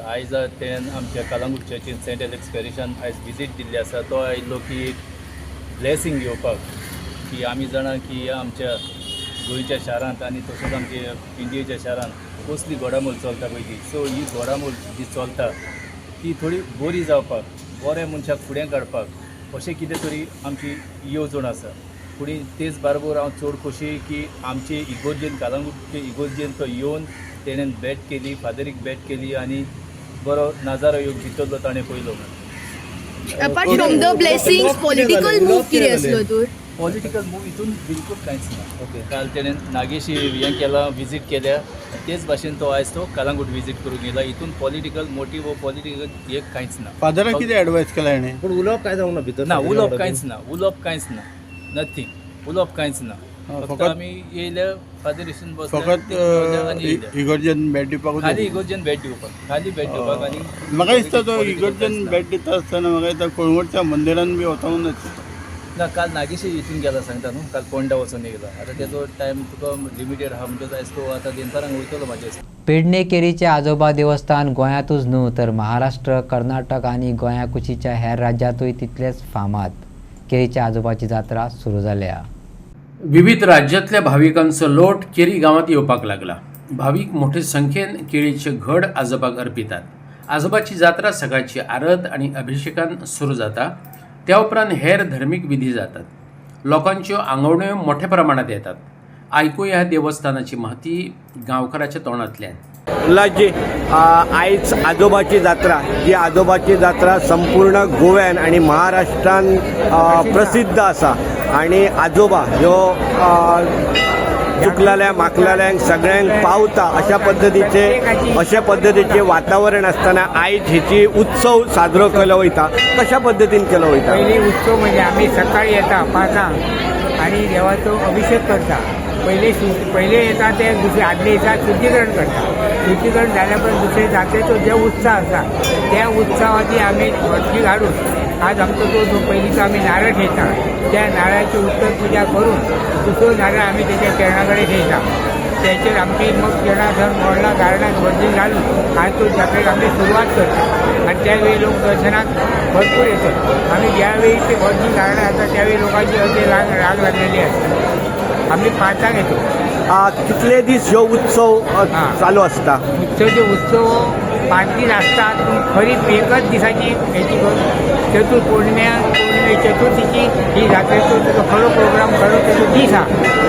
आयज तेन आमच्या कलंगूट चर्चीन सेंट एलेक्स पॅरिशान आयज विजीट दिल्ली आसा. तो आयिल्लो की ब्लेसिंग घेवपाक, की आमी जाणा की आमच्या गोंयच्या शारांत आनी तशेंच आमच्या इंडियेच्या शारांत कसली घोडामोल चलता पळय ती. सो ही घोडामोल जी चलता ती थोडी बरी जावपाक, बऱ्या मनशाक फुडें काडपाक अशें कितें तरी आमची येवजण आसा. फुडें तेच बरोबर हांव चड खोशी की आमचे इगोर्जेन कलंगूटचे इगोर्जेन तो येवन तेणेन भेट केली, फादरीक भेट केली आनी बरो नजारो योग भितरलो ताणें पयलो. Apart from the blessings political move कितें आसलो तर? पॉलिटिकल मूव हितून बिलकुल कांयच ना. ओके, काल तेणें नागेशी हें केलां, विजीट केल्या, तेच भाशेन तो आयज तो कलंगूट विजीट करूंक गेला. हितून पॉलिटिकल मोटीव पॉलिटिकल हे कांयच ना. फादराक कितें एडवायस केला हेणें? पूण उलोवप काय जावंक ना भितर. ना, उलोवप कांयच ना, उलोवप कांयच ना, नथींग, उलोवप कांयच ना. फक्त आमी येयले फादरीसून फकत इगर्जेन भेट दिवपाक, खाली इगर्जेन भेट दिवपाक, खाली भेट दिवपाक. आनी म्हाका दिसता तो इगर्जेन भेट दिता आसतना म्हाका दिसता कळंगूटच्या मंदिरान बी वचोंक ना. काल नागेशी हितून गेला सांगता न्हू, काल पोंडा वचून गेला. आतां तेजो टायम तुका लिमिटेड आहा म्हणजे आयज तो आतां देनपारांक वयतलो म्हाजे. पेडणे केरीचे आजोबा देवस्थान गोंयांतूच न्हू तर महाराष्ट्र, कर्नाटक आनी गोंया कुशीच्या हेर राज्यांतूय तितलेच फामाद. केरीच्या आजोबाची जात्रा सुरू जाल्या. विविध राज्यातल्या भाविकांचो लोट केरी गावात येवपाक लागला. भाविक मोठे संख्येन केळीचे घड आजोबाक अर्पितात. आजोबाची जात्रा सकाळची आरत आणि अभिषेकान सुरू जाता. त्या उपरांत हेर धर्मीक विधी जातात. लोकांच्यो आंगवण्यो मोठ्या प्रमाणात येतात. ऐकूया ह्या देवस्थानाची महती गांवकाराच्या तोंडातल्यान. उल्हासजी, आयज आजोबाची जात्रा, जी आजोबाची जात्रा संपूर्ण गोव्यान आणि महाराष्ट्रान प्रसिद्ध आसा. आणि आजोबा ह्यो चुकलेल्या माकलेल्यांक सगळ्यांक पावता अशा पद्धतीचे वातावरण असताना आयज हेची उत्सव साजरो केलो वयता. कशा पद्धतीन केलो वयता? पयली उत्सव म्हणजे आम्ही सकाळी येता 5 आणि देवाचो अभिषेक करता. पहिले येता ते दुसरे आदले दिसा शुद्धीकरण करता. शुद्धीकरण झाल्यापर्यंत दुसरे जातेचो जे उत्सव आसा त्या उत्सवाची आम्ही वर्षी घालून आज आमचो जो पयलींचो आम्ही नारळ ठेयता, त्या नारळाची उत्तर पूजा करून दुसरो नारळ आम्ही त्याच्या चरणाकडे ठेयता. त्याच्यावर आमची मग जनार्दन मोडला कारणात गर्दी घालून आणि तो जत्रेत आम्ही सुरुवात करतो आणि त्यावेळी लोक दर्शनात भरपूर येतात. आम्ही ज्यावेळी ते गर्दी कारणं येतात त्यावेळी लोकांची अगदी राग लागलेली असते. आम्ही पाहता घेतो. कितले दीस ह्यो उत्सव चालू असता? उत्सव 5 दीस असतात, पूण खरी एकच दिसाची हेची चतुर्थीची ही जात्रेचो तुजो खरो प्रोग्राम खरो त्याचो दीस हा.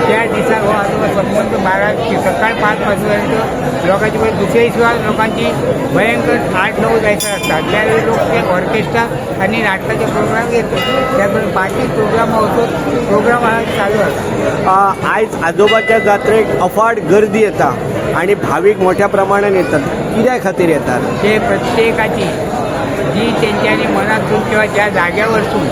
त्या दिसाक हो आजोबा संबंध महाराज सकाळ 5 वाजल्यानंतर लोकांची पळय दुसऱ्या दिसा लोकांची भयंकर 8-9 जायचं असतात. त्यावेळी लोक ते ऑर्केस्ट्रा आणि नाटकाचे प्रोग्राम घेतात. त्यामुळे 5 प्रोग्राम होतो. प्रोग्राम हा चालू असतात. आयज आजोबाच्या जात्रेक अफाट गर्दी येता आणि भाविक मोठ्या प्रमाणात येतात. कित्या खातीर येतात? ते प्रत्येकाची जी त्यांच्यानी मनातून किंवा ज्या जाग्यावरसून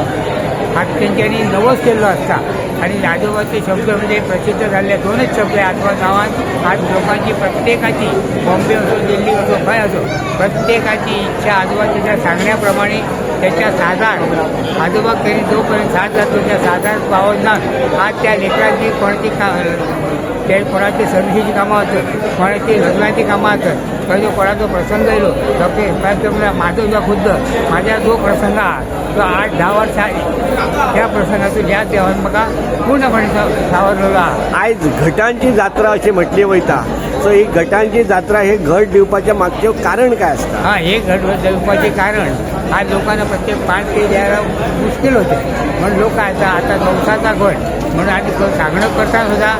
आज त्यांच्यानी नवस केल्लो असता आणि आजोबाचे शब्द म्हणजे प्रसिद्ध झालेले 2च शब्द आजोबा गावात आज लोकांची प्रत्येकाची बॉम्बे असो दिल्ली असो खंय असो प्रत्येकाची इच्छा आजोबा त्याच्या सांगण्याप्रमाणे त्याच्या साधार आजोबा कधी जोपर्यंत साथ जातो त्या साधार पावना आज त्या लेकरांची कोणाची ते कोणाची सर्व्हिसीची कामं असतात, कोणाची लग्नाची कामं असतात. कधी कोणाचा प्रसंग येलो डॉक्टर माझं जो खुद्द माझ्या जो प्रसंग हा तो 8-10 वर्ष आहे. त्या प्रसंगातून ह्या देवान म्हाका पूर्णपणे सावरलेलो हा. आयज घटांची जात्रा अशी म्हटली वयता. सो ही घटांची जात्रा हे घट दिवपाच्या मागचे कारण काय असतं? हां, हे घट दिवपाचे कारण आज लोकांना प्रत्येक 5 ते द्यायला मुश्किल होते म्हणून लोक आता नवसाचा घट म्हणून आधी सांगणं करतात सुद्धा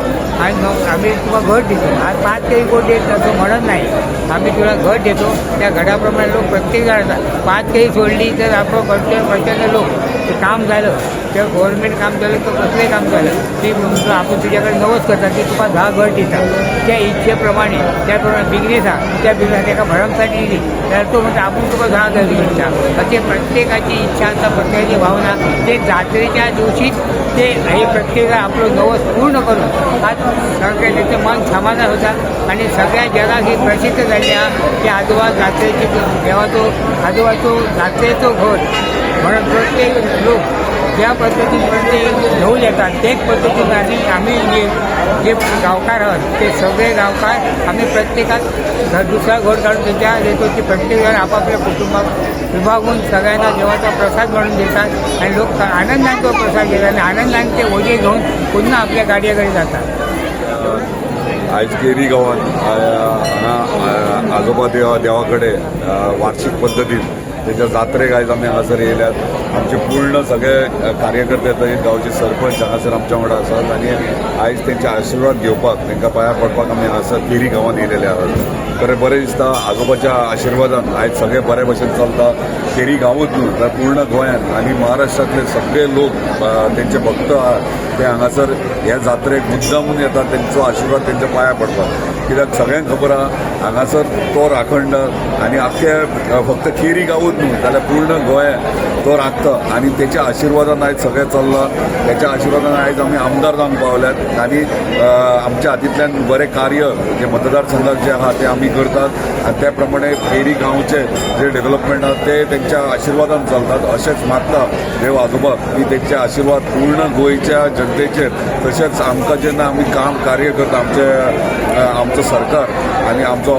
आज आम्ही तुला घट देतो. आज 5 ते कोण देत असं म्हणत नाही. आम्ही तुला घट देतो. त्या घटाप्रमाणे लोक प्रत्येक जातात. 5 काही सोडली तर आपण प्रत्येक लोक ते काम झालं किंवा गव्हर्नमेंट काम झालं तर कसलंही काम झालं ते आपण तुझ्याकडे नवस करतात की तुला 10 घट देतात. त्या इच्छेप्रमाणे त्याप्रमाणे बिझनेस हा त्या बिझनेस एका भरमसाठी दिली तर तो म्हणतो आपण तुला 10 घट देऊया. असे प्रत्येकाची इच्छा असतात, प्रत्येकाची भावना ते जात्रेच्या दिवशीच ते हे प्रत्येका आपलं नवस पूर्ण करून आज सगळ्या त्याचं मन समाधान होतात आणि सगळ्या जगात ही प्रसिद्ध झाली आहे की आजोबा जात्रेची देवाचो आजोबाचो जात्रेचो घट म्हणून प्रत्येक लोक ज्या पद्धतीने प्रत्येक घेऊन येतात तेच पद्धतीने आम्ही जे गावकार आहोत ते सगळे गावकार आम्ही प्रत्येकात दुसरा घट काढून त्याच्या देतो की प्रत्येकजण आपापल्या कुटुंबात विभागून सगळ्यांना देवाचा प्रसाद म्हणून देतात आणि लोक आनंदाने तो प्रसाद घेतात आणि आनंदाने ते ओझे घेऊन पुन्हा आपल्या गाडीकडे जातात. आयज केरी गांवांत आजोबा देवा कडेन वार्षिक पद्दतीन त्याच्या जात्रेक आयज आमी हांगासर येयल्यात. आमचे पूर्ण सगळे कार्यकर्ते थंय गांवचे सरपंच हांगासर आमच्या वांगडा आसात आणि आयज तेंचे आशिर्वाद घेवपाक तेंकां पांयां पडपाक आमी हांगासर केरी गांवांत येयलेले आसात. बरें दिसता. आजोबाच्या आशिर्वादान आयज सगळे बरे भशेन चलता. केरी गांवूच न्हू तर पूर्ण गोंयांत आनी महाराष्ट्रांतले सगळे लोक तेंचे भक्त ते हांगासर ह्या जात्रेक मुद्दामून येतात तेंचो आशिर्वाद तेंच्या पांयां पडपाक. कित्याक सगळ्यांक खबर आहा हांगासर तो राखण आनी आख्खे फक्त केरी गांवूच न्हू जाल्यार पूर्ण गोंय तो राखता आनी तेच्या आशिर्वादान आयज सगळें चल्लां. तेच्या आशिर्वादान आयज आमी आमदार जावंक पावल्यात आनी आमच्या हातींतल्यान बरें कार्य जे मतदारसंघात जे आहा ते आमी करतात आनी त्या प्रमाणे केरी गांवचे जे डेव्हलपमेंट आहा ते तेंच्या आशिर्वादान चलतात. अशेंच मागता देव आजोबा की तेंचे आशिर्वाद पूर्ण गोंयच्या जनतेचेर तशेंच आमकां जेन्ना आमी काम कार्य करता आमचो सरकार आनी आमचो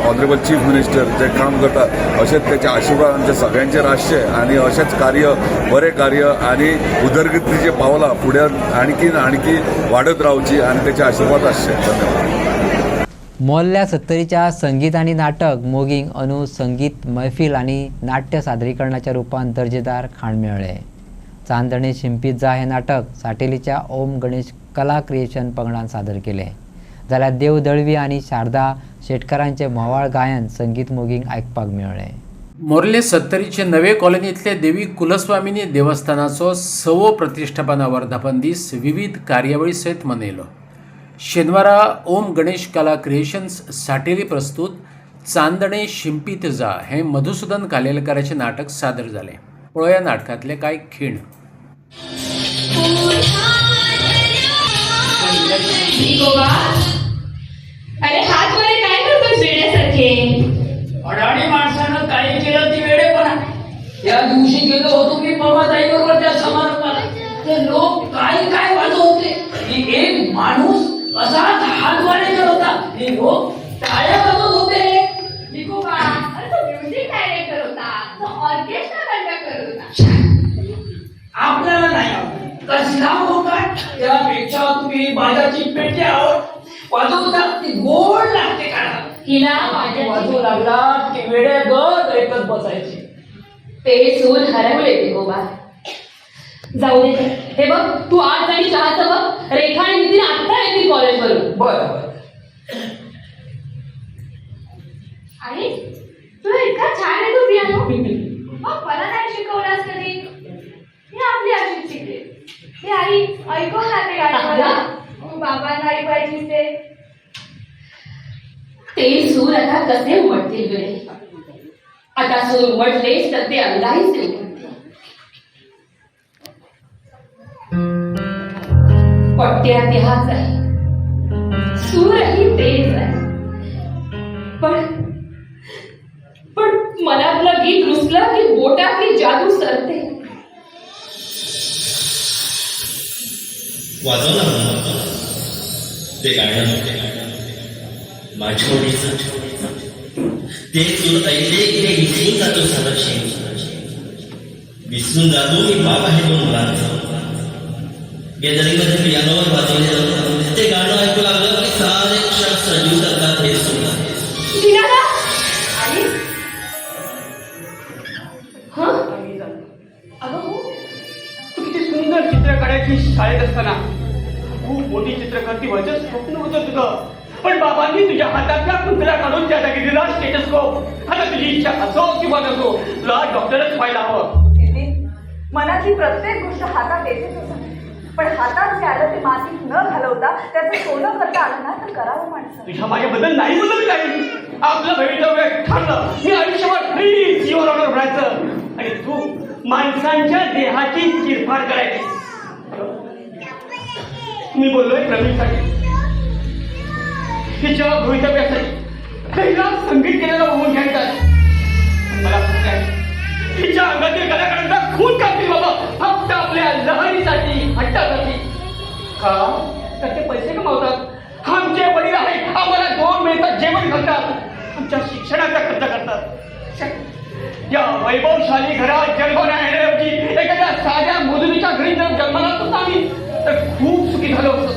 ऑनरेबल चीफ मिनिस्टर जे काम करतात अशेंच तेचे आशिर्वाद आमच्या सगळ्यांचेर आसचे आनी अशेंच कार्य बरें कार्य आनी उदरगतीचे पावलां फुडें आणखी वाडत रावची आनी तेचे आशिर्वाद आसचे. धन्यवाद. मोल्ल्या 70च्या संगीत आणि नाटक मोगींक अनु संगीत मैफिल आणि नाट्य सादरीकरणाच्या रूपान दर्जेदार खाण मेळ्ळे. चांदणे शिंपीत जा हे नाटक साटेलीच्या ओम गणेश कला क्रिएशन पंगडान सादर केले जाल्यार देव दळवी आणि शारदा शेटकारांचे म्होवाळ गायन संगीत मोगींक आयकपाक मेळ्ळे. मोर्ले 70चे नवे कॉलनीतले देवी कुलस्वामिनी देवस्थानाचो 6वो प्रतिष्ठापना वर्धापन दीस विविध कार्यावळी सयत मनयलो. शेनवारा ओम गणेश कला क्रिएशन्स साटेली प्रस्तूत चांदणे शिंपीत जा हे मधुसूदन कालेलकराचे नाटक सादर जाले. पळोवया नाटकातले कांय खीण. अरे हात मध्ये काय करतोस वेड्यासारखे? अडाणी माणसानं काही केलं ती वेडेपणा. त्या दिवशी गेलो होतो मी पवाताई बरोबर त्या समारंभाला. ते लोक काय काय वाजवत होते की एक माणूस असाच हात वारे करत होता. लोक टाळ्या वाजवत होते. निकोबा, अरे तो म्युझिक डायरेक्टर होता, तो ऑर्केस्ट्रा कंडक्टर होता. आपल्याला नाही आवडत कसला होता. त्यापेक्षा तुम्ही बाजाची पेट्या वाजवता ती गोड लागते का. हिला वाजवू लागला की वेडे गत ऐकत बसायचे. ते सूर हरवले निकोबा. जाऊ दे. हे बघ, तू आज आणि चहाचं बघ. रेखा आणि नितीन आत्ता येतील कॉलेजवरून. बरं. आणि तुला इतका छान आहे तो पियानो. मग मला नाही शिकवलास कधी. हे आपली अशीच शिकले. हे आई ऐकव ना ते गाणं मला. तू बाबांना ऐकवायचीस ते सूर आता कसे उमटतील गडे. आता सूर उमटलेच तर ते अंगाहीच उमटतील. पट्ट्या हाच आहे, सूरही तेच आहे. पण मनातलं गीत रुसलं की बोटातली जादू सरते. वाजवला ते गाणं माझ्या ओळीचं. ते सूर ऐकले की ते विसरून जातो सारशी. विसरून जातो मी बाप आहे दोन मुलांचा. गॅदरिंगमध्ये पियानोवर वाजवले जातं ते गाणं ऐकू लागलं की सारे क्षण सजीव करतात हे सूर. तू किती सुंदर चित्र काढायची शाळेत असताना. खूप मोठी चित्रकर्ती व्हायचं स्वप्न होतं तुझं. पण बाबांनी तुझ्या हातातला कुत्रा काढून त्या जागी दिला स्टेटस्कोप. आता तुझी इच्छा असो किंवा नसो तुला डॉक्टरच व्हायला हवं. मनातली प्रत्येक गोष्ट हातात येतेच होतं. पण हातात जे आलं ते मातीत न घालवता त्याचं सोनं करता आलं ना तर करावं माणसं. तुझ्या माझ्याबद्दल नाही बोलत काही. आपलं भवितव्य ठरलं. मी आयुष्यभर फ्री जीवनावर राहायचं आणि तू माणसांच्या देहाची चिरफाड करायची. मी बोललोय प्रवीणसाठी. तिच्या भवितव्यासाठी पहिला संगीत केलेला होऊन घ्यायचा. मला तिच्या अंगातील कलाकारांचा खून काढतील बाबा फक्त आपल्या लहरीसाठी हट्टासाठी. का तर ते पैसे कमावतात. आमचे वडील आहेत. आम्हाला 2 वेळचं जेवण घालतात. आमच्या शिक्षणाचा खर्च करतात. या वैभवशाली घरात जन्मण्याऐवजी एखाद्या साध्या मजुरीच्या घरी जर जन्माला होता आम्ही तर खूप सुखी झालो असतो.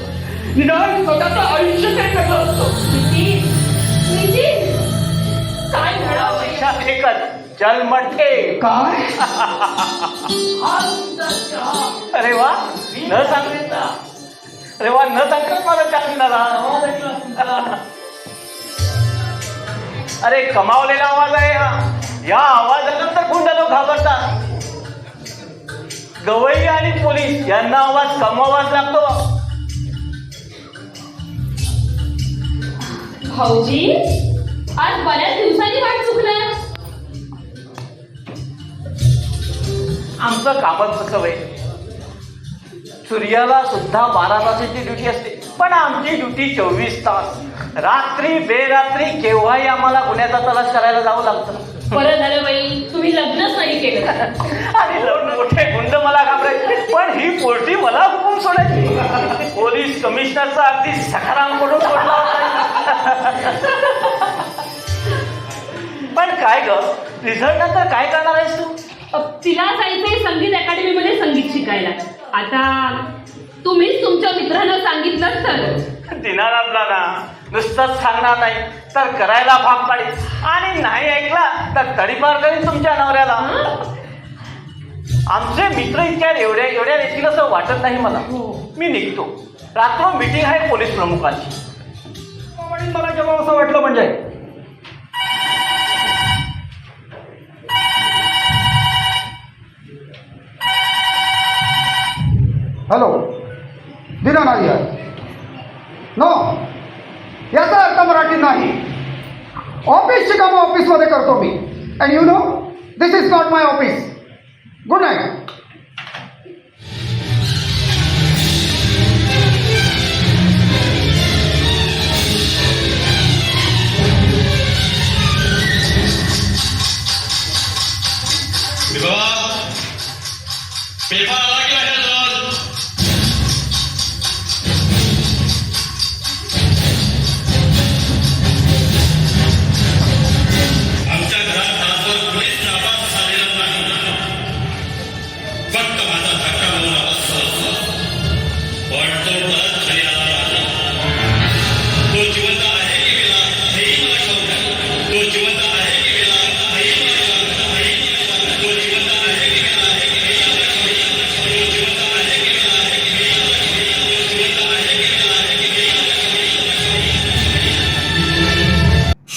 निदान स्वतःचं आयुष्य तरी करलं असतो. काय घडावं पैशात एकच जन्मठे काय. अरे वा न सांगितलं. अरे वा न सांगताच मला चालणार. अरे कमावलेला आवाज आहे हा. या आवाजानं तर गुंड लोक घाबरतात. गवई आणि पोलीस यांना आवाज कमवावाच लागतो. भाऊजी आज बऱ्याच दिवसांनी वाट चुकणार. आमचं कामच तसं वय. सूर्याला सुद्धा 12 तासाची ड्युटी असते पण आमची ड्युटी 24 तास. रात्री बेरात्री केव्हाही आम्हाला गुन्ह्याचा तलाश करायला जावं लागतं. बरं झालं बाई तुम्ही लग्नच नाही केलं. आणि मोठे गुंड मला घाबरायचे पण ही पोरटी मला हुकूम सोडायची. पोलीस कमिशनरचा अगदी सखाराम कडून सोडला होता. पण काय ग रिझल्ट नंतर काय करणार आहेस तू. तिला जायचंय संगीत अकॅडमीमध्ये संगीत शिकायला. आता तुम्हीच तुमच्या मित्रांना सांगितलं तर. दिनानाथला ना नुसतंच सांगणार नाही तर करायला भाग पाडेल. आणि नाही ऐकला तर तडीपार करीन तुमच्या नवऱ्याला. आमचे मित्र इतक्या एवढ्या येतील असं वाटत नाही मला. मी निघतो. रात्र मीटिंग आहे पोलीस प्रमुखांची. मला जेव्हा असं वाटलं म्हणजे हॅलो दिनानाथ यार. नो याचा अर्थ मराठी नाही. ऑफिसची कामं ऑफिसमध्ये करतो मी. And you know this is not my office. Good night.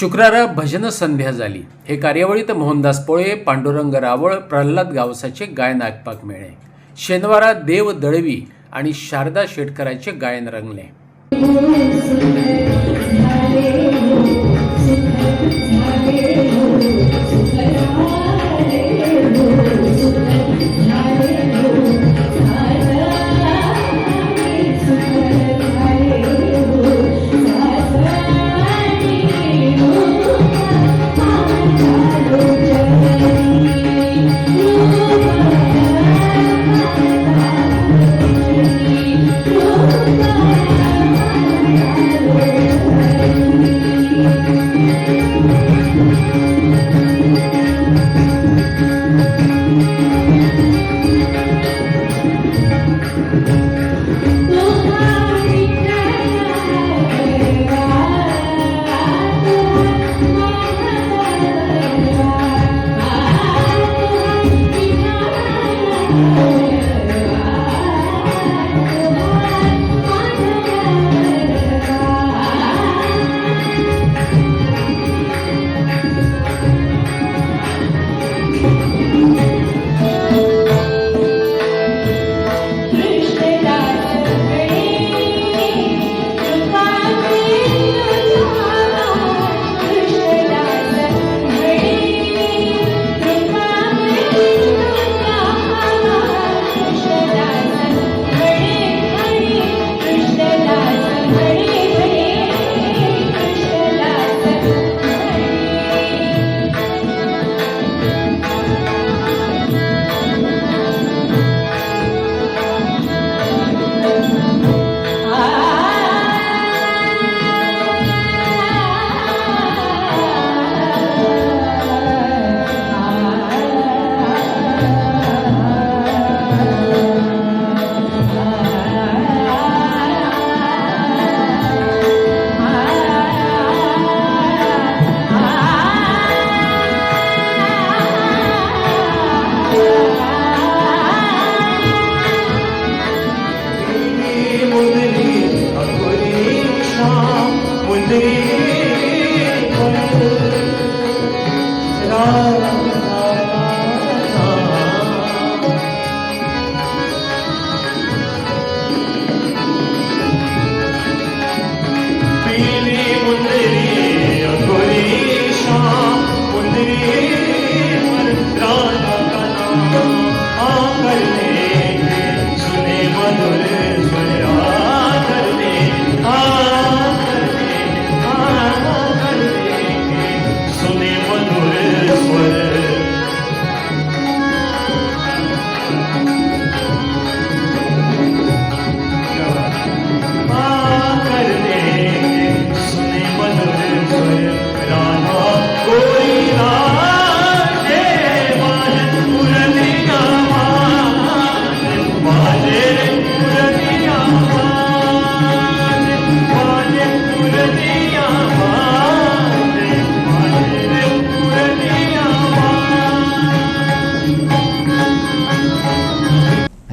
शुक्रारा भजन संध्या जाली. हे कार्यावळीत मोहनदास पोळे, पांडुरंग रावळ, प्रल्हाद गावसाचे गायन आयकपाक मेळ्ळे. शेनवारा देव दळवी आणि शारदा शेटकराचे गायन रंगले.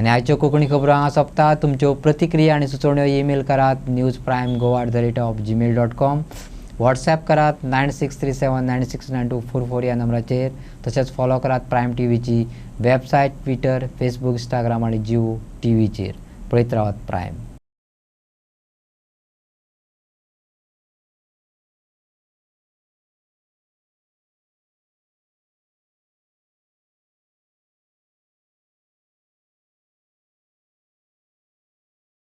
आयच्यो कोंकणी खबरो हांगा सोंपतात. तुमच्यो प्रतिक्रिया आनी सुचोवण्यो ईमेल करात newsprime@gmail.com. व्हॉट्सॲप करात 9637969244 ह्या नंबराचेर. तशेंच फॉलो करात प्रायम टीव्हीची वेबसायट, ट्विटर, फेसबूक, इंस्टाग्राम आनी जिओ टीव्हीचेर. पळयत रावात प्रायम.